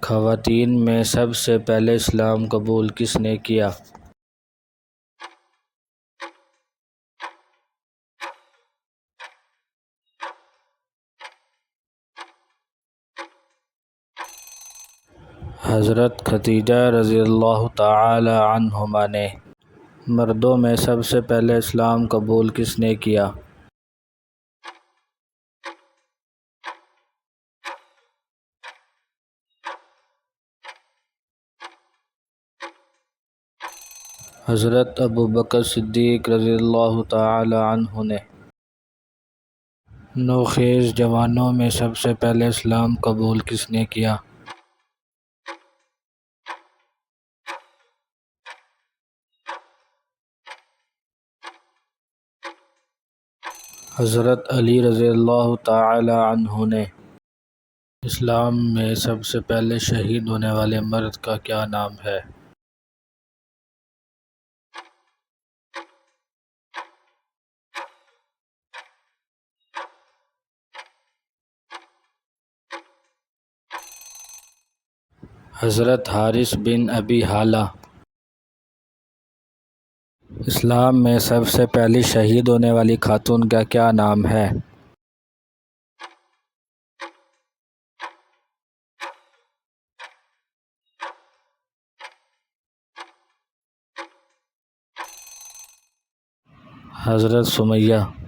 خواتین میں سب سے پہلے اسلام قبول کس نے کیا؟ حضرت خدیجہ رضی اللہ تعالی عنہما نے۔ مردوں میں سب سے پہلے اسلام قبول کس نے کیا؟ حضرت ابوبکر صدیق رضی اللہ تعالی عنہ نے۔ نوخیز جوانوں میں سب سے پہلے اسلام قبول کس نے کیا؟ حضرت علی رضی اللہ تعالی عنہ نے۔ اسلام میں سب سے پہلے شہید ہونے والے مرد کا کیا نام ہے؟ حضرت حارث بن ابی حالہ۔ اسلام میں سب سے پہلی شہید ہونے والی خاتون کا کیا نام ہے؟ حضرت سمیہ۔